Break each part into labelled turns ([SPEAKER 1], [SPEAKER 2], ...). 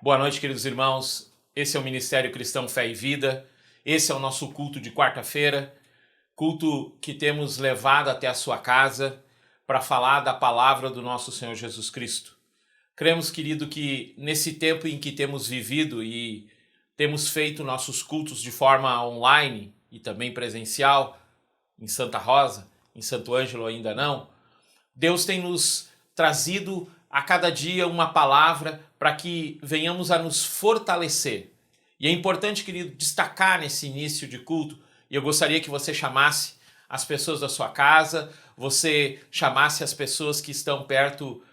[SPEAKER 1] Boa noite, queridos irmãos. Esse é o Ministério Cristão Fé e Vida. Esse é o nosso culto de quarta-feira, culto que temos levado até a sua casa para falar da palavra do nosso Senhor Jesus Cristo. Cremos, querido, que nesse tempo em que temos vivido e temos feito nossos cultos de forma online e também presencial, em Santa Rosa, em Santo Ângelo ainda não, Deus tem nos trazido a cada dia uma palavra para que venhamos a nos fortalecer. E é importante, querido, destacar nesse início de culto, e eu gostaria que você chamasse as pessoas da sua casa, você chamasse as pessoas que estão perto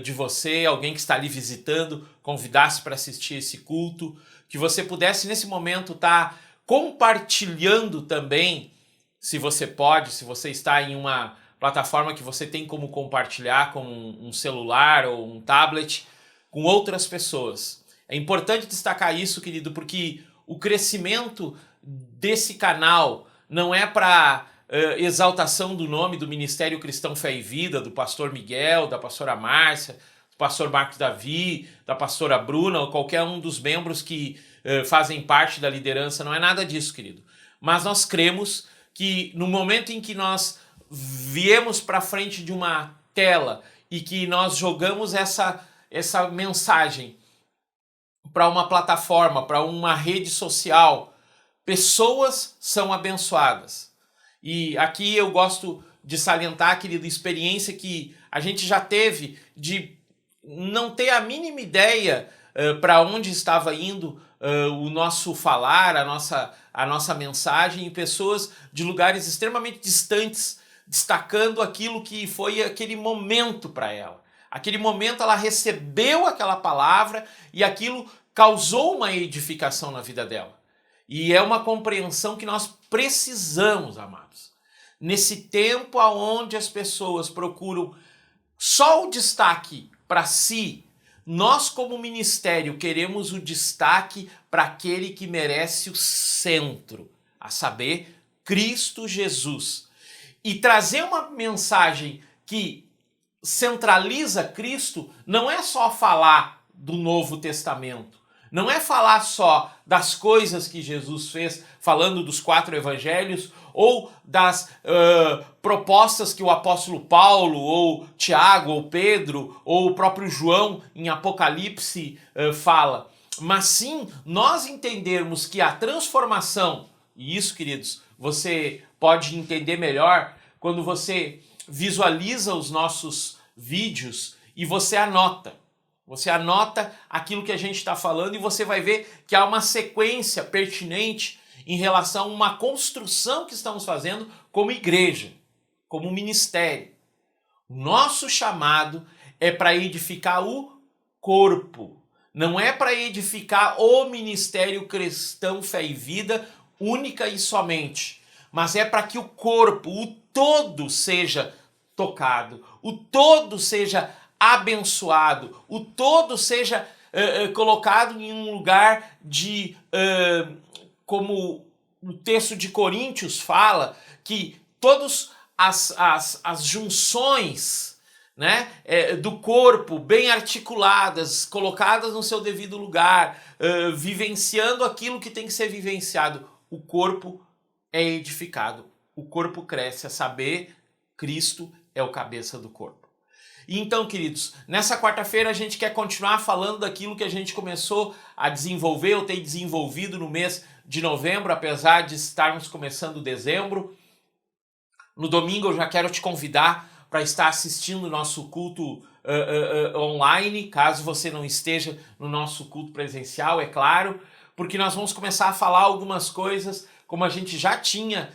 [SPEAKER 1] de você, alguém que está ali visitando, convidasse para assistir esse culto, que você pudesse nesse momento estar compartilhando também, se você pode, se você está em uma plataforma que você tem como compartilhar com um celular ou um tablet com outras pessoas. É importante destacar isso, querido, porque o crescimento desse canal não é para exaltação do nome do Ministério Cristão Fé e Vida, do pastor Miguel, da pastora Márcia, do pastor Marcos Davi, da pastora Bruna ou qualquer um dos membros que fazem parte da liderança. Não é nada disso, querido. Mas nós cremos que no momento em que nós viemos para frente de uma tela e que nós jogamos essa mensagem para uma plataforma, para uma rede social, pessoas são abençoadas. E aqui eu gosto de salientar, querida, experiência que a gente já teve de não ter a mínima ideia para onde estava indo o nosso falar, a nossa mensagem, e pessoas de lugares extremamente distantes destacando aquilo que foi aquele momento para ela. Aquele momento ela recebeu aquela palavra e aquilo causou uma edificação na vida dela. E é uma compreensão que nós precisamos, amados. Nesse tempo onde as pessoas procuram só o destaque para si, nós como ministério queremos o destaque para aquele que merece o centro, a saber, Cristo Jesus. E trazer uma mensagem que centraliza Cristo não é só falar do Novo Testamento, não é falar só das coisas que Jesus fez, falando dos 4 evangelhos, ou das propostas que o apóstolo Paulo, ou Tiago, ou Pedro, ou o próprio João em Apocalipse fala, mas sim nós entendermos que a transformação, e isso, queridos, você pode entender melhor quando você visualiza os nossos vídeos e você anota. Você anota aquilo que a gente está falando e você vai ver que há uma sequência pertinente em relação a uma construção que estamos fazendo como igreja, como ministério. O nosso chamado é para edificar o corpo, não é para edificar o Ministério Cristão Fé e Vida única e somente, mas é para que o corpo, o todo seja tocado, o todo seja abençoado, o todo seja colocado em um lugar de, como o texto de Coríntios fala, que todas as junções, né, do corpo bem articuladas, colocadas no seu devido lugar, vivenciando aquilo que tem que ser vivenciado, o corpo é edificado, o corpo cresce, a saber, Cristo é o cabeça do corpo. E então, queridos, nessa quarta-feira a gente quer continuar falando daquilo que a gente começou a desenvolver, ou tem desenvolvido no mês de novembro, apesar de estarmos começando dezembro. No domingo eu já quero te convidar para estar assistindo o nosso culto online, caso você não esteja no nosso culto presencial, é claro, porque nós vamos começar a falar algumas coisas, como a gente já tinha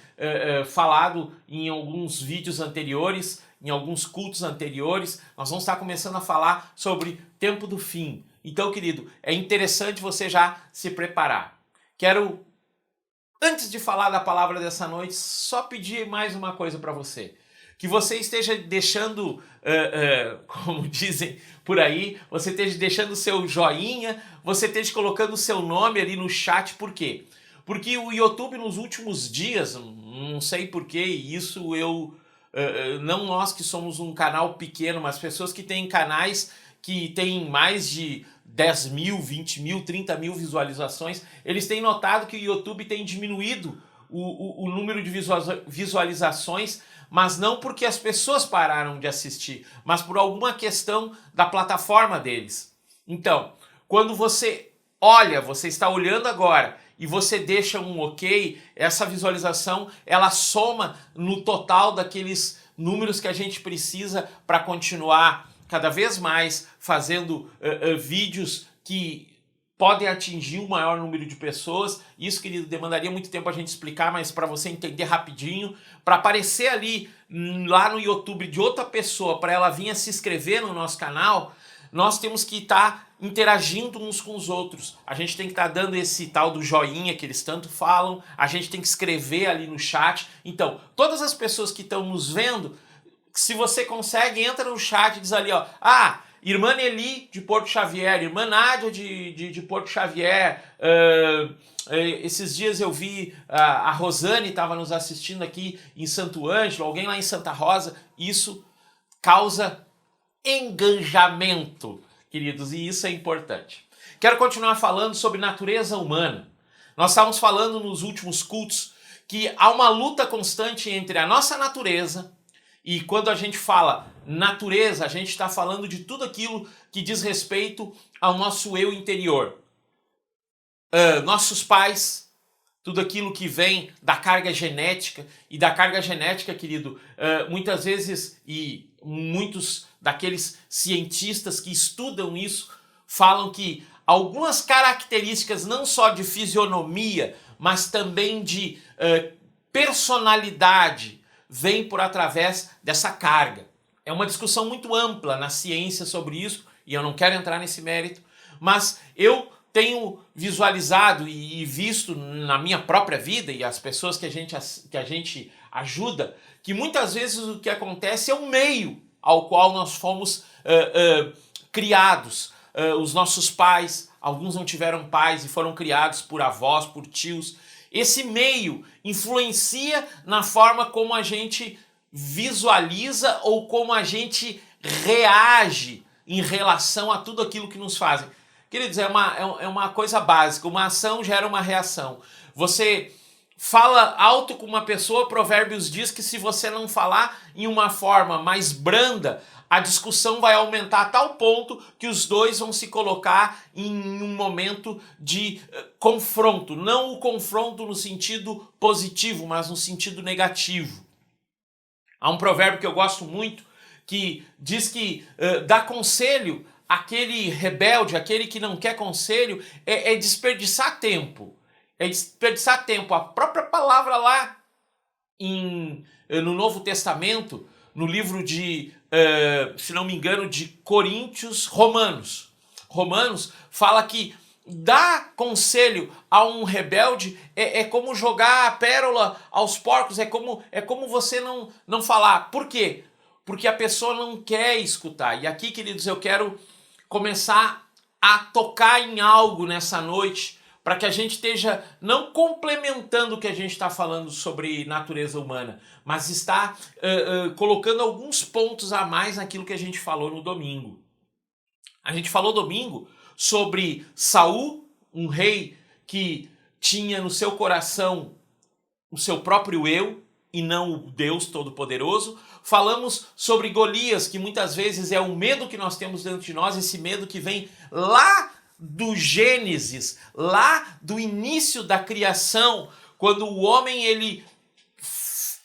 [SPEAKER 1] falado em alguns vídeos anteriores, em alguns cultos anteriores, nós vamos estar começando a falar sobre tempo do fim. Então, querido, é interessante você já se preparar. Quero, antes de falar da palavra dessa noite, só pedir mais uma coisa para você. Que você esteja deixando, como dizem por aí, você esteja deixando o seu joinha, você esteja colocando o seu nome ali no chat, por quê? Porque o YouTube nos últimos dias, não sei porquê, isso eu... não nós que somos um canal pequeno, mas pessoas que têm canais que têm mais de 10 mil, 20 mil, 30 mil visualizações, eles têm notado que o YouTube tem diminuído o número de visualizações, mas não porque as pessoas pararam de assistir, mas por alguma questão da plataforma deles. Então, quando você olha, você está olhando agora e você deixa um ok, essa visualização ela soma no total daqueles números que a gente precisa para continuar cada vez mais fazendo vídeos que podem atingir o maior número de pessoas. Isso, querido, demandaria muito tempo a gente explicar, mas para você entender rapidinho, para aparecer ali lá no YouTube de outra pessoa, para ela vir a se inscrever no nosso canal, nós temos que estar interagindo uns com os outros. A gente tem que estar dando esse tal do joinha que eles tanto falam, a gente tem que escrever ali no chat. Então, todas as pessoas que estão nos vendo, se você consegue, entra no chat e diz ali, ó, irmã Nelly de Porto Xavier, irmã Nádia de Porto Xavier, esses dias eu vi a Rosane estava nos assistindo aqui em Santo Ângelo, alguém lá em Santa Rosa. Isso causa engajamento, queridos, e isso é importante. Quero continuar falando sobre natureza humana. Nós estávamos falando nos últimos cultos que há uma luta constante entre a nossa natureza, e quando a gente fala natureza, a gente está falando de tudo aquilo que diz respeito ao nosso eu interior. Nossos pais, tudo aquilo que vem da carga genética, e da carga genética, querido, muitas vezes, e muitos daqueles cientistas que estudam isso, falam que algumas características não só de fisionomia, mas também de personalidade, vem por através dessa carga. É uma discussão muito ampla na ciência sobre isso, e eu não quero entrar nesse mérito, mas eu tenho visualizado e visto na minha própria vida, e as pessoas que a gente ajuda, que muitas vezes o que acontece é o meio ao qual nós fomos criados. Os nossos pais, alguns não tiveram pais e foram criados por avós, por tios. Esse meio influencia na forma como a gente visualiza ou como a gente reage em relação a tudo aquilo que nos fazem. Queridos, é uma coisa básica, uma ação gera uma reação. Você fala alto com uma pessoa, Provérbios diz que se você não falar em uma forma mais branda, a discussão vai aumentar a tal ponto que os dois vão se colocar em um momento de confronto. Não o confronto no sentido positivo, mas no sentido negativo. Há um provérbio que eu gosto muito que diz que dá conselho àquele rebelde, aquele que não quer conselho, é desperdiçar tempo. É desperdiçar tempo. A própria palavra lá no Novo Testamento, no livro de, se não me engano, de Romanos, fala que dar conselho a um rebelde é como jogar a pérola aos porcos, é como você não falar. Por quê? Porque a pessoa não quer escutar. E aqui, queridos, eu quero começar a tocar em algo nessa noite, para que a gente esteja não complementando o que a gente está falando sobre natureza humana, mas está colocando alguns pontos a mais naquilo que a gente falou no domingo. A gente falou domingo sobre Saul, um rei que tinha no seu coração o seu próprio eu e não o Deus Todo-Poderoso. Falamos sobre Golias, que muitas vezes é o medo que nós temos dentro de nós, esse medo que vem lá do Gênesis, lá do início da criação, quando o homem ele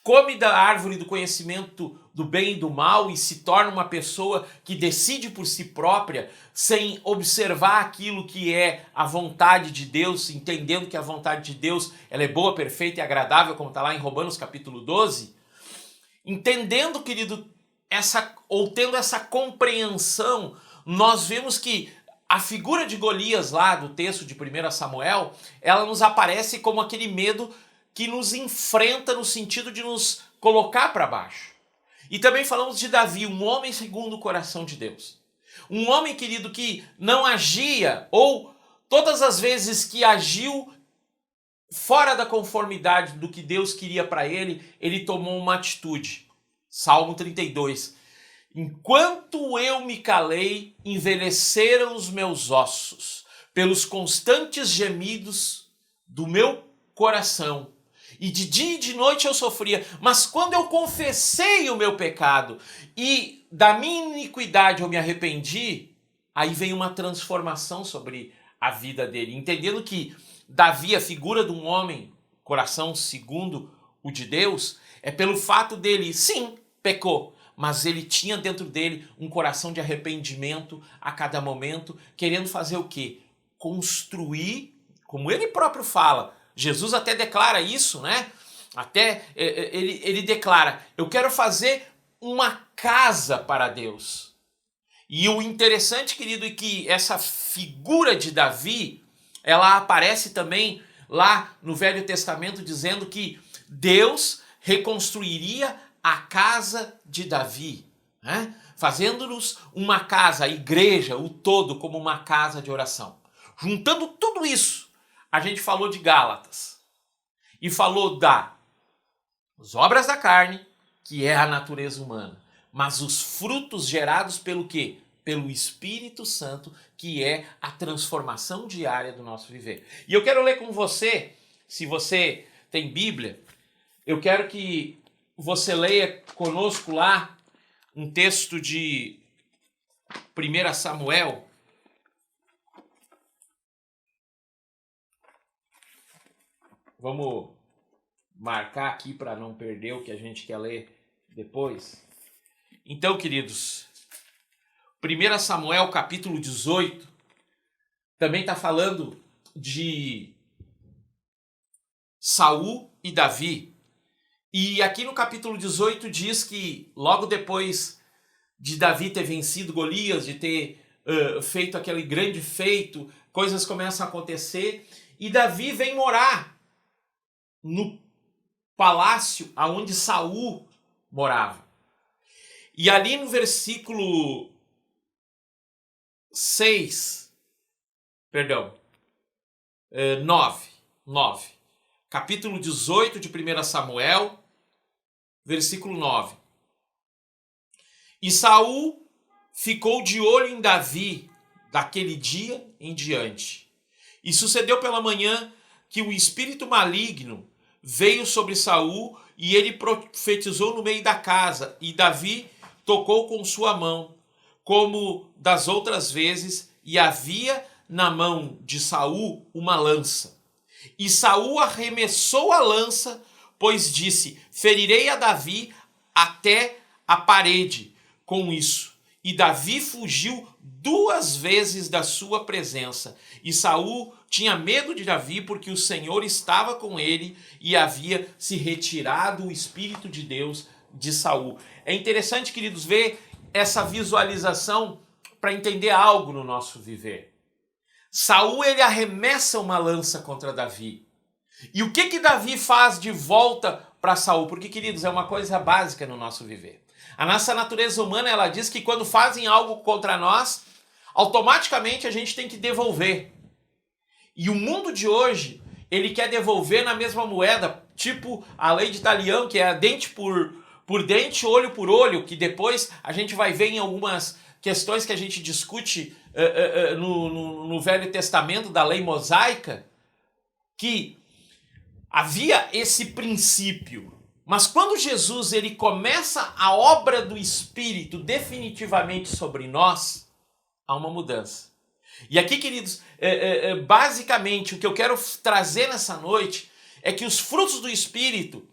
[SPEAKER 1] come da árvore do conhecimento do bem e do mal e se torna uma pessoa que decide por si própria, sem observar aquilo que é a vontade de Deus, entendendo que a vontade de Deus ela é boa, perfeita e agradável, como está lá em Romanos capítulo 12. Entendendo, querido, tendo essa compreensão, nós vemos que a figura de Golias lá do texto de 1 Samuel, ela nos aparece como aquele medo que nos enfrenta no sentido de nos colocar para baixo. E também falamos de Davi, um homem segundo o coração de Deus. Um homem, querido, que não agia, ou todas as vezes que agiu fora da conformidade do que Deus queria para ele, ele tomou uma atitude. Salmo 32. Enquanto eu me calei, envelheceram os meus ossos, pelos constantes gemidos do meu coração. E de dia e de noite eu sofria, mas quando eu confessei o meu pecado e da minha iniquidade eu me arrependi, aí vem uma transformação sobre a vida dele, entendendo que Davi, a figura de um homem, coração segundo o de Deus, é pelo fato dele, sim, pecou, mas ele tinha dentro dele um coração de arrependimento a cada momento, querendo fazer o quê? Construir, como ele próprio fala, Jesus até declara isso, né? Até ele declara, eu quero fazer uma casa para Deus. E o interessante, querido, é que essa figura de Davi, ela aparece também lá no Velho Testamento dizendo que Deus reconstruiria a casa de Davi, né? Fazendo-nos uma casa, a igreja, o todo, como uma casa de oração. Juntando tudo isso, a gente falou de Gálatas e falou das obras da carne, que é a natureza humana, mas os frutos gerados pelo quê? Pelo Espírito Santo, que é a transformação diária do nosso viver. E eu quero ler com você, se você tem Bíblia, eu quero que você leia conosco lá um texto de 1 Samuel. Vamos marcar aqui para não perder o que a gente quer ler depois. Então, queridos, 1 Samuel capítulo 18 também está falando de Saul e Davi. E aqui no capítulo 18 diz que logo depois de Davi ter vencido Golias, de ter feito aquele grande feito, coisas começam a acontecer e Davi vem morar no palácio aonde Saul morava. E ali no versículo 9, capítulo 18 de 1 Samuel, versículo 9. E Saul ficou de olho em Davi daquele dia em diante. E sucedeu pela manhã que o espírito maligno veio sobre Saul e ele profetizou no meio da casa, e Davi tocou com sua mão, como das outras vezes, e havia na mão de Saul uma lança. E Saul arremessou a lança, pois disse, ferirei a Davi até a parede com isso. E Davi fugiu 2 vezes da sua presença. E Saul tinha medo de Davi, porque o Senhor estava com ele e havia se retirado o Espírito de Deus de Saul. É interessante, queridos, ver essa visualização para entender algo no nosso viver. Saul, ele arremessa uma lança contra Davi. E o que Davi faz de volta para Saul? Porque, queridos, é uma coisa básica no nosso viver. A nossa natureza humana, ela diz que quando fazem algo contra nós, automaticamente a gente tem que devolver. E o mundo de hoje, ele quer devolver na mesma moeda, tipo a lei de Talião, que é dente por dente, olho por olho, que depois a gente vai ver em algumas questões que a gente discute no Velho Testamento da lei mosaica, que havia esse princípio. Mas quando Jesus ele começa a obra do Espírito definitivamente sobre nós, há uma mudança. E aqui, queridos, basicamente o que eu quero trazer nessa noite é que os frutos do Espírito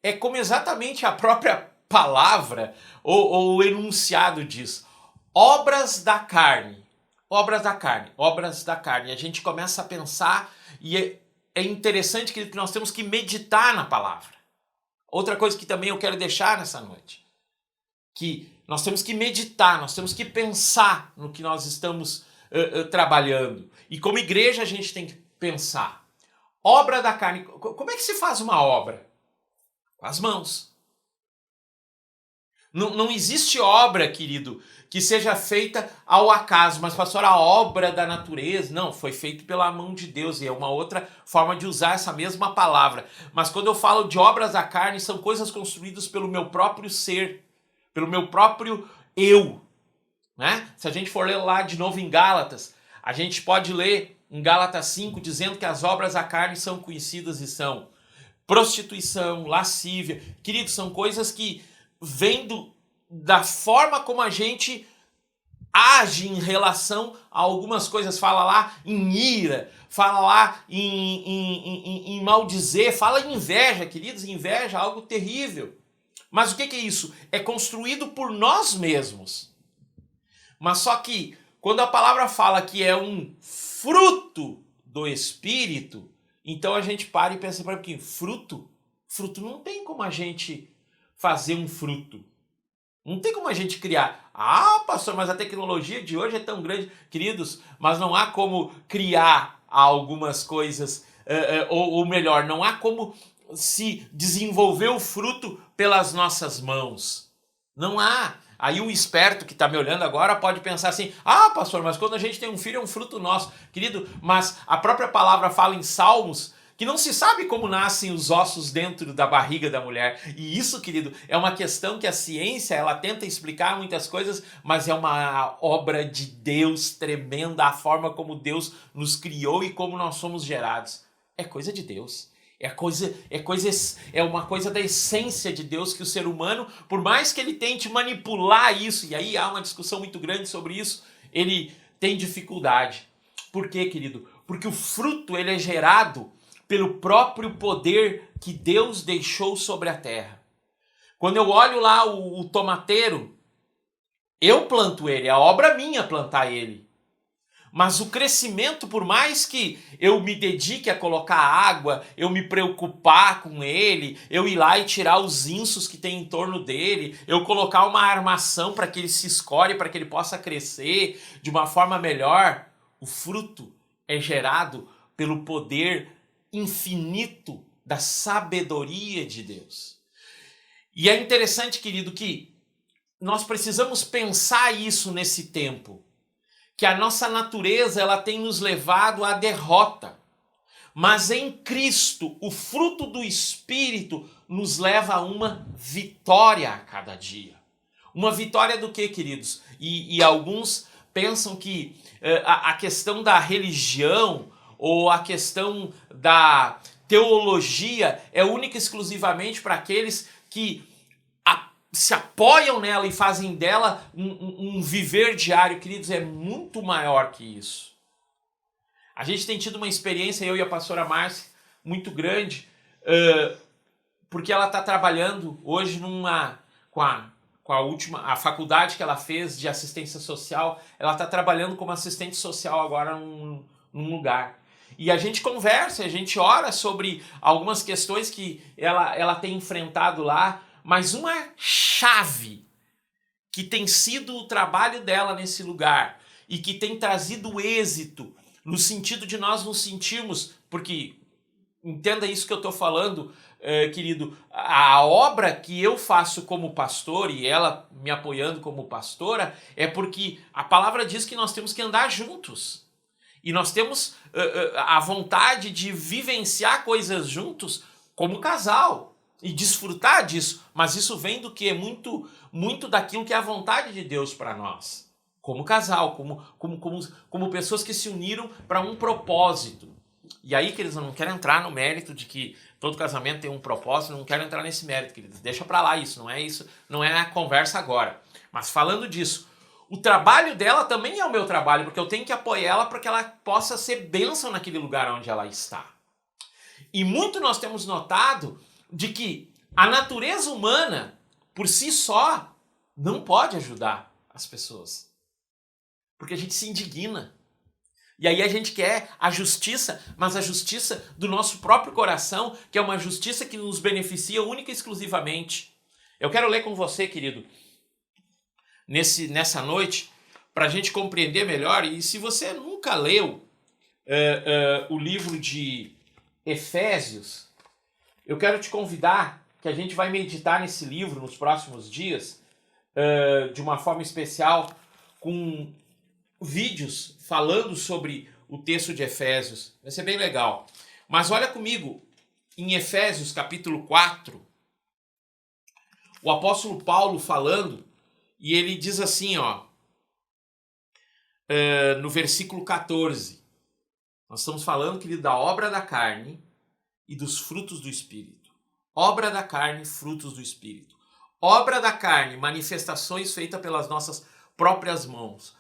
[SPEAKER 1] é como exatamente a própria palavra ou o enunciado diz. Obras da carne. Obras da carne. Obras da carne. A gente começa a pensar e é interessante que nós temos que meditar na palavra. Outra coisa que também eu quero deixar nessa noite, que nós temos que meditar, nós temos que pensar no que nós estamos trabalhando. E como igreja a gente tem que pensar. Obra da carne. Como é que se faz uma obra? Com as mãos. Não existe obra, querido, que seja feita ao acaso, mas pastor, a obra da natureza, não, foi feito pela mão de Deus, e é uma outra forma de usar essa mesma palavra. Mas quando eu falo de obras da carne, são coisas construídas pelo meu próprio ser, pelo meu próprio eu, né? Se a gente for ler lá de novo em Gálatas, a gente pode ler em Gálatas 5 dizendo que as obras da carne são conhecidas e são prostituição, lascívia. Queridos, são coisas que vêm da forma como a gente age em relação a algumas coisas. Fala lá em ira, fala lá em maldizer, fala em inveja, queridos. Inveja é algo terrível. Mas o que é isso? É construído por nós mesmos. Mas só que quando a palavra fala que é um fruto do Espírito, então a gente para e pensa, para que fruto? Fruto não tem como a gente fazer um fruto. Não tem como a gente criar. Ah, pastor, mas a tecnologia de hoje é tão grande. Queridos, mas não há como criar algumas coisas, ou melhor, não há como se desenvolver o fruto pelas nossas mãos. Não há. Aí o esperto que está me olhando agora pode pensar assim, ah, pastor, mas quando a gente tem um filho é um fruto nosso. Querido, mas a própria palavra fala em Salmos que não se sabe como nascem os ossos dentro da barriga da mulher. E isso, querido, é uma questão que a ciência, ela tenta explicar muitas coisas, mas é uma obra de Deus tremenda, a forma como Deus nos criou e como nós somos gerados. É coisa de Deus. É uma coisa da essência de Deus que o ser humano, por mais que ele tente manipular isso, e aí há uma discussão muito grande sobre isso, ele tem dificuldade. Por quê, querido? Porque o fruto ele é gerado pelo próprio poder que Deus deixou sobre a terra. Quando eu olho lá o tomateiro, eu planto ele, é obra minha plantar ele. Mas o crescimento, por mais que eu me dedique a colocar água, eu me preocupar com ele, eu ir lá e tirar os insos que tem em torno dele, eu colocar uma armação para que ele se escore, para que ele possa crescer de uma forma melhor, o fruto é gerado pelo poder infinito da sabedoria de Deus. E é interessante, querido, que nós precisamos pensar isso nesse tempo. Que a nossa natureza ela tem nos levado à derrota. Mas em Cristo, o fruto do Espírito nos leva a uma vitória a cada dia. Uma vitória do quê, queridos? E alguns pensam que a questão da religião ou a questão da teologia é única e exclusivamente para aqueles que se apoiam nela e fazem dela um viver diário. Queridos, é muito maior que isso. A gente tem tido uma experiência, eu e a pastora Márcia, muito grande, porque ela está trabalhando hoje com a faculdade que ela fez de assistência social, ela está trabalhando como assistente social agora num lugar. E a gente conversa, a gente ora sobre algumas questões que ela tem enfrentado lá, mas uma chave que tem sido o trabalho dela nesse lugar e que tem trazido êxito no sentido de nós nos sentirmos, porque entenda isso que eu estou falando, querido, a obra que eu faço como pastor e ela me apoiando como pastora é porque a palavra diz que nós temos que andar juntos. E nós temos a vontade de vivenciar coisas juntos como casal e desfrutar disso. Mas isso vem do que? Muito daquilo que é a vontade de Deus para nós. Como casal, como pessoas que se uniram para um propósito. E aí, queridos, eu não quero entrar no mérito de que todo casamento tem um propósito, não quero entrar nesse mérito, queridos. Deixa para lá isso, não é a conversa agora. Mas falando disso, o trabalho dela também é o meu trabalho, porque eu tenho que apoiar ela para que ela possa ser bênção naquele lugar onde ela está. E muito nós temos notado de que a natureza humana, por si só, não pode ajudar as pessoas. Porque a gente se indigna. E aí a gente quer a justiça, mas a justiça do nosso próprio coração, que é uma justiça que nos beneficia única e exclusivamente. Eu quero ler com você, querido, nessa noite, para a gente compreender melhor. E se você nunca leu o livro de Efésios, eu quero te convidar que a gente vai meditar nesse livro nos próximos dias, de uma forma especial, com vídeos falando sobre o texto de Efésios. Vai ser bem legal. Mas olha comigo, em Efésios capítulo 4, o apóstolo Paulo falando, E ele diz assim, ó, no versículo 14. Nós estamos falando, querido, da obra da carne e dos frutos do Espírito. Obra da carne, frutos do Espírito. Obra da carne, manifestações feitas pelas nossas próprias mãos.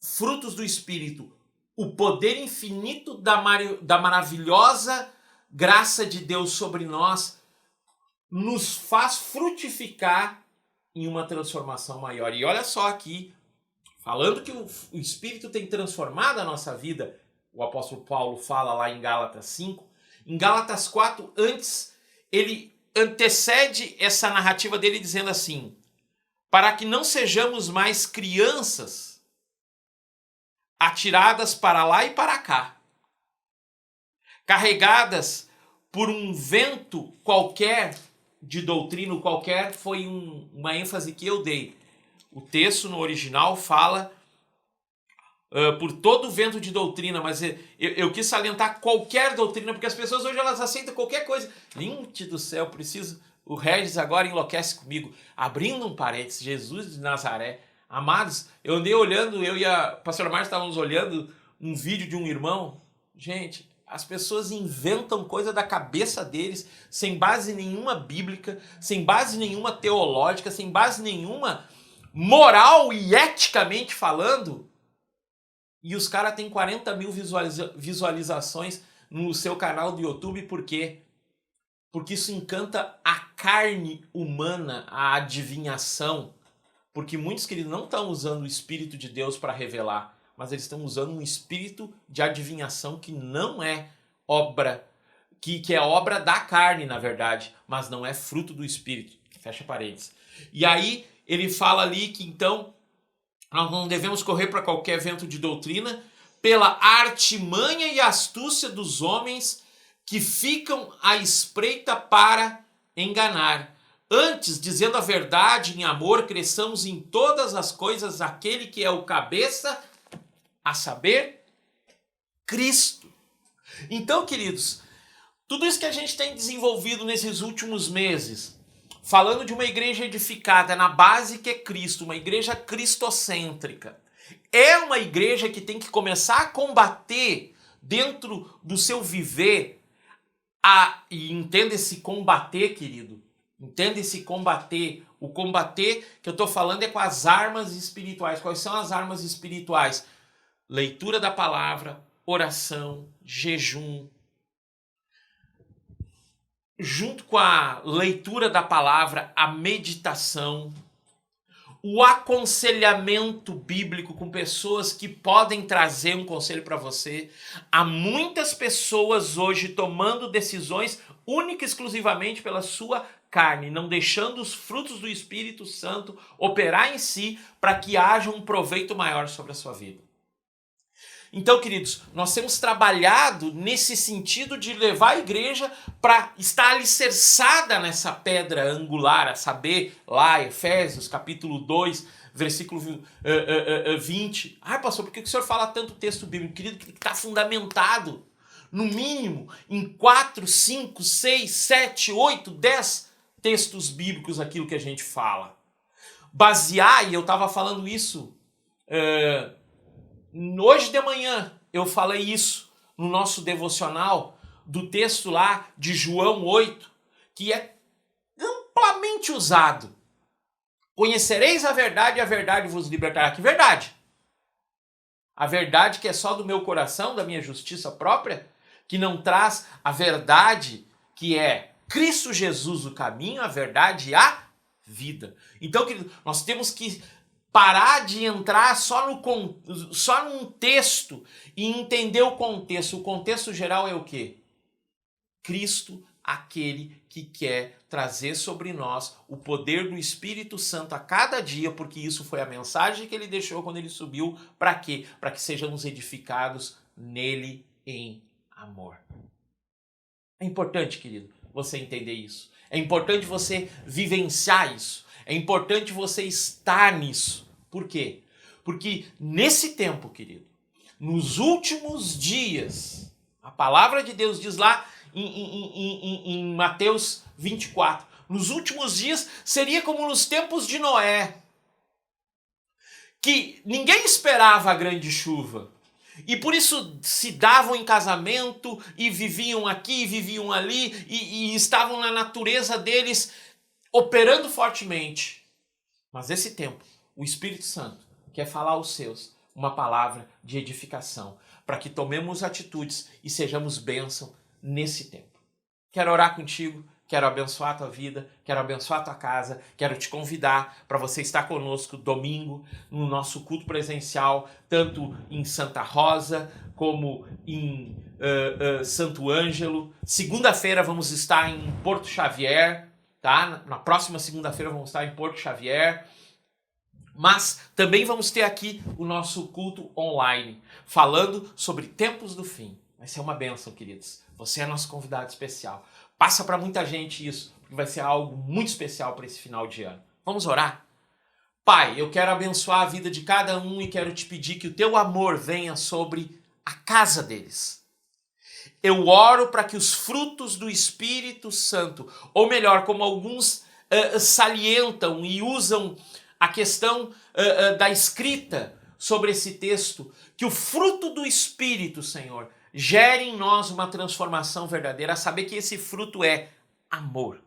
[SPEAKER 1] Frutos do Espírito, o poder infinito da maravilhosa graça de Deus sobre nós nos faz frutificar em uma transformação maior. E olha só aqui, falando que o Espírito tem transformado a nossa vida, o apóstolo Paulo fala lá em Gálatas 5, em Gálatas 4, antes, ele antecede essa narrativa dele dizendo assim, para que não sejamos mais crianças atiradas para lá e para cá, carregadas por um vento qualquer, de doutrina qualquer, foi uma ênfase que eu dei. O texto no original fala por todo vento de doutrina, mas eu quis salientar qualquer doutrina, porque as pessoas hoje elas aceitam qualquer coisa. Gente do céu, preciso... O Regis agora enlouquece comigo. Abrindo um parênteses, Jesus de Nazaré. Amados, eu andei olhando, eu e a pastora Marta estávamos olhando um vídeo de um irmão. Gente, as pessoas inventam coisa da cabeça deles, sem base nenhuma bíblica, sem base nenhuma teológica, sem base nenhuma moral e eticamente falando. E os caras têm 40 mil visualizações no seu canal do YouTube, por quê? Porque isso encanta a carne humana, a adivinhação. Porque muitos, queridos, não estão usando o Espírito de Deus para revelar, mas eles estão usando um espírito de adivinhação que não é obra, que é obra da carne, na verdade, mas não é fruto do Espírito. Fecha parênteses. E aí ele fala ali que então nós não devemos correr para qualquer vento de doutrina, pela artimanha e astúcia dos homens que ficam à espreita para enganar. Antes, dizendo a verdade em amor, cresçamos em todas as coisas aquele que é o cabeça, a saber, Cristo. Então, queridos, tudo isso que a gente tem desenvolvido nesses últimos meses, falando de uma igreja edificada na base que é Cristo, uma igreja cristocêntrica, é uma igreja que tem que começar a combater dentro do seu viver, e entenda esse combater, querido, entenda esse combater. O combater que eu estou falando é com as armas espirituais. Quais são as armas espirituais? Leitura da palavra, oração, jejum. Junto com a leitura da palavra, a meditação, o aconselhamento bíblico com pessoas que podem trazer um conselho para você. Há muitas pessoas hoje tomando decisões única e exclusivamente pela sua carne, não deixando os frutos do Espírito Santo operar em si para que haja um proveito maior sobre a sua vida. Então, queridos, nós temos trabalhado nesse sentido de levar a igreja para estar alicerçada nessa pedra angular, a saber, lá, Efésios, capítulo 2, versículo 20. Ah, pastor, por que o senhor fala tanto texto bíblico? Querido, que está fundamentado, no mínimo, em 4, 5, 6, 7, 8, 10 textos bíblicos, aquilo que a gente fala. Basear, e eu estava falando isso... Hoje de manhã eu falei isso no nosso devocional do texto lá de João 8, que é amplamente usado. Conhecereis a verdade e a verdade vos libertará. Que verdade? A verdade que é só do meu coração, da minha justiça própria, que não traz a verdade que é Cristo Jesus, o caminho, a verdade e a vida. Então, querido, nós temos que parar de entrar só num texto e entender o contexto. O contexto geral é o quê? Cristo, aquele que quer trazer sobre nós o poder do Espírito Santo a cada dia, porque isso foi a mensagem que ele deixou quando ele subiu. Para quê? Para que sejamos edificados nele em amor. É importante, querido, você entender isso. É importante você vivenciar isso. É importante você estar nisso. Por quê? Porque nesse tempo, querido, nos últimos dias, a palavra de Deus diz lá em Mateus 24, nos últimos dias seria como nos tempos de Noé. que ninguém esperava a grande chuva. E por isso se davam em casamento e viviam aqui, viviam ali e estavam na natureza deles operando fortemente. Mas esse tempo, o Espírito Santo quer falar aos seus uma palavra de edificação, para que tomemos atitudes e sejamos bênção nesse tempo. Quero orar contigo, quero abençoar a tua vida, quero abençoar a tua casa, quero te convidar para você estar conosco domingo no nosso culto presencial, tanto em Santa Rosa como em Santo Ângelo. Segunda-feira vamos estar em Porto Xavier, tá? Na próxima segunda-feira vamos estar em Porto Xavier. Mas também vamos ter aqui o nosso culto online, falando sobre tempos do fim. Vai ser uma bênção, queridos. Você é nosso convidado especial. Passa para muita gente isso, porque vai ser algo muito especial para esse final de ano. Vamos orar? Pai, eu quero abençoar a vida de cada um e quero te pedir que o teu amor venha sobre a casa deles. Eu oro para que os frutos do Espírito Santo, ou melhor, como alguns salientam e usam a questão da escrita sobre esse texto, que o fruto do Espírito, Senhor, gere em nós uma transformação verdadeira, a saber que esse fruto é amor.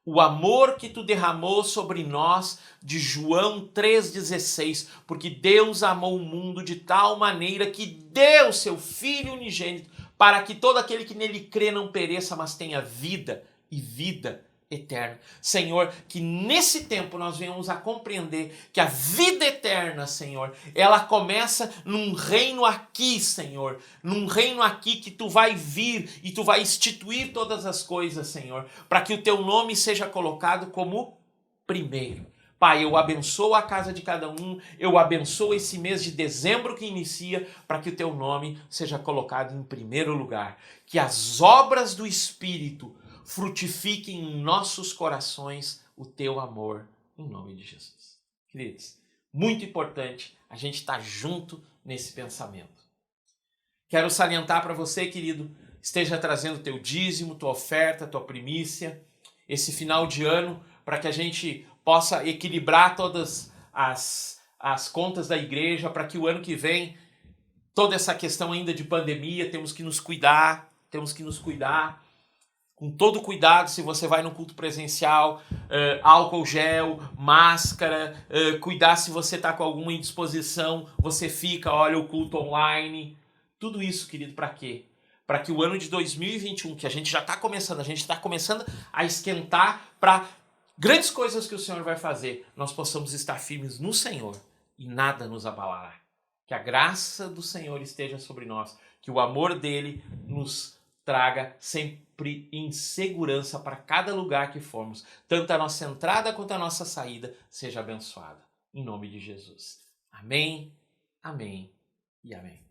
[SPEAKER 1] O amor que tu derramou sobre nós, de João 3,16, porque Deus amou o mundo de tal maneira que deu seu Filho unigênito, para que todo aquele que nele crê não pereça, mas tenha vida e vida eterna. Senhor, que nesse tempo nós venhamos a compreender que a vida eterna, Senhor, ela começa num reino aqui, Senhor, num reino aqui que tu vai vir e tu vai instituir todas as coisas, Senhor, para que o teu nome seja colocado como primeiro. Pai, eu abençoo a casa de cada um, eu abençoo esse mês de dezembro que inicia, para que o teu nome seja colocado em primeiro lugar. Que as obras do Espírito frutifique em nossos corações o teu amor, em nome de Jesus. Queridos, muito importante a gente estar junto nesse pensamento. Quero salientar para você, querido, esteja trazendo teu dízimo, tua oferta, tua primícia, esse final de ano, para que a gente possa equilibrar todas as contas da igreja, para que o ano que vem, toda essa questão ainda de pandemia, temos que nos cuidar, com todo cuidado. Se você vai no culto presencial, álcool gel, máscara, cuidar se você está com alguma indisposição, você fica, olha o culto online. Tudo isso, querido, para quê? Para que o ano de 2021, que a gente já está começando, a esquentar para grandes coisas que o Senhor vai fazer, nós possamos estar firmes no Senhor e nada nos abalará. Que a graça do Senhor esteja sobre nós, que o amor dele nos traga sempre em segurança para cada lugar que formos. Tanto a nossa entrada quanto a nossa saída seja abençoada. Em nome de Jesus. Amém, amém e amém.